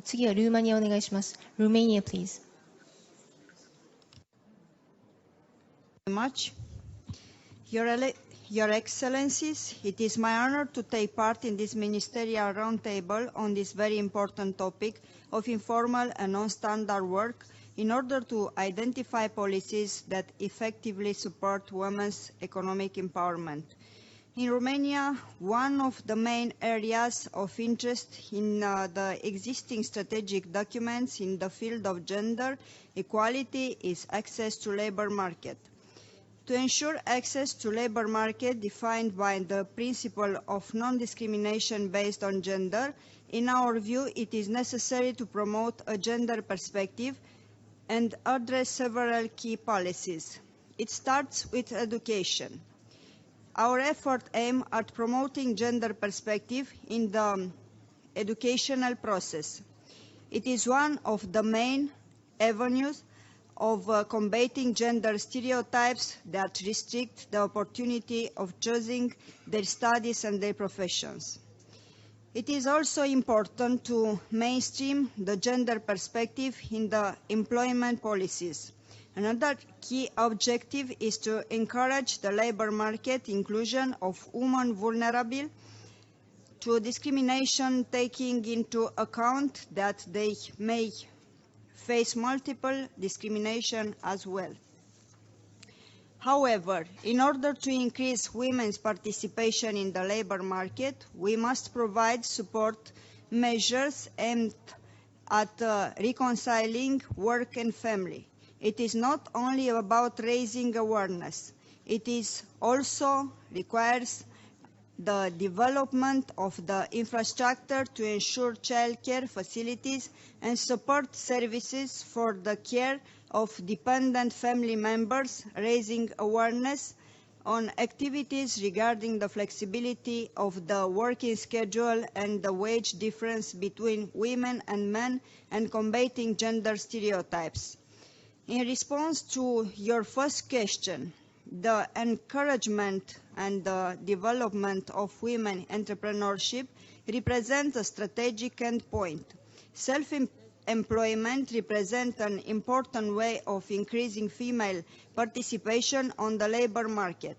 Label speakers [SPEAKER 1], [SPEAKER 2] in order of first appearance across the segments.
[SPEAKER 1] 次はルーマニアお願いします。Romania, please.
[SPEAKER 2] Much. Your Excellencies, it is my honor to take part in this ministerial roundtable on this very important topic of informal and non-standard work in order to identify policies that effectively support women's economic empowerment. In Romania, one of the main areas of interest in the existing strategic documents in the field of gender equality is access to labor market. To ensure access to labor market defined by the principle of non-discrimination based on gender, in our view, it is necessary to promote a gender perspective and address several key policies. It starts with education. Our effort aims at promoting gender perspective in the educational process. It is one of the main avenues of combating gender stereotypes that restrict the opportunity of choosing their studies and their professions. It is also important to mainstream the gender perspective in the employment policies. Another key objective is to encourage the labor market inclusion of women vulnerable to discrimination, taking into account that they may face multiple discrimination as well. However, in order to increase women's participation in the labor market, we must provide support measures aimed at reconciling work and family. It is not only about raising awareness, it is also requires the development of the infrastructure to ensure childcare facilities and support services for the care of dependent family members, raising awareness on activities regarding the flexibility of the working schedule and the wage difference between women and men, and combating gender stereotypes. In response to your first question, the encouragement and the development of women entrepreneurship represents a strategic endpoint. Self-employment represents an important way of increasing female participation on the labor market.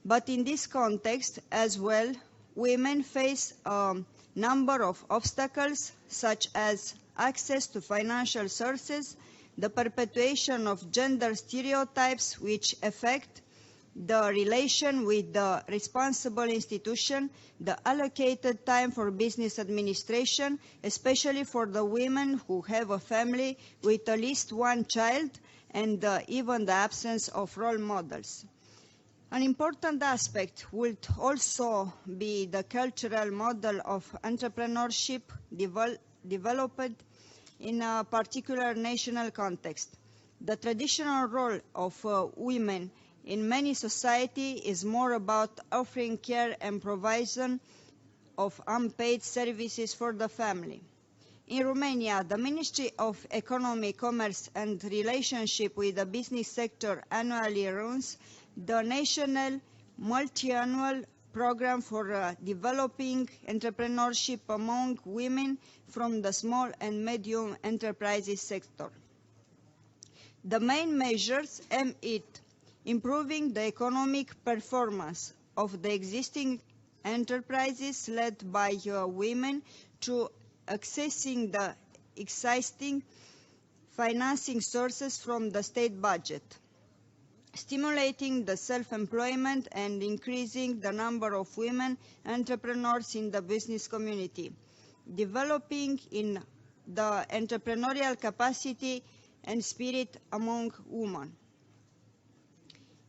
[SPEAKER 2] But in this context as well, women face a number of obstacles such as access to financial sources, the perpetuation of gender stereotypes which affect the relation with the responsible institution, the allocated time for business administration, especially for the women who have a family with at least one child, and even the absence of role models. An important aspect would also be the cultural model of entrepreneurship developed in a particular national context. The traditional role of women in many societies is more about offering care and provision of unpaid services for the family. In Romania, the Ministry of Economy, Commerce and Relationship with the Business Sector annually runs the National Multi-Annual Program for Developing Entrepreneurship among Women from the Small and Medium Enterprises sector. The main measures aim at improving the economic performance of the existing enterprises led by women to accessing the existing financing sources from the state budget, stimulating the self-employment and increasing the number of women entrepreneurs in the business community, developing in the entrepreneurial capacity and spirit among women,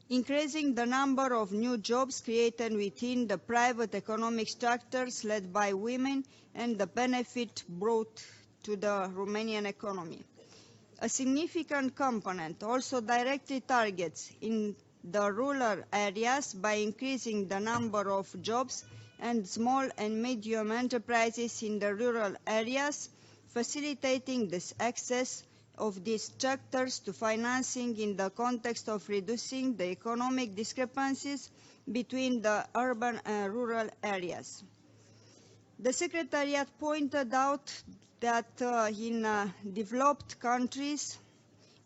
[SPEAKER 2] increasing the number of new jobs created within the private economic structures led by women and the benefit brought to the Romanian economy. A significant component also directly targets in the rural areas by increasing the number of jobs and small and medium enterprises in the rural areas, facilitating this access of these sectors to financing in the context of reducing the economic discrepancies between the urban and rural areas. The Secretariat pointed out that in developed countries,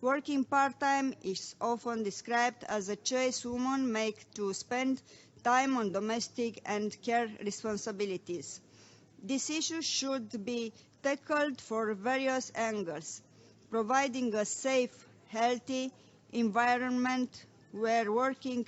[SPEAKER 2] working part-time is often described as a choice women make to spend time on domestic and care responsibilities. This issue should be tackled for various angles, providing a safe, healthy environment where working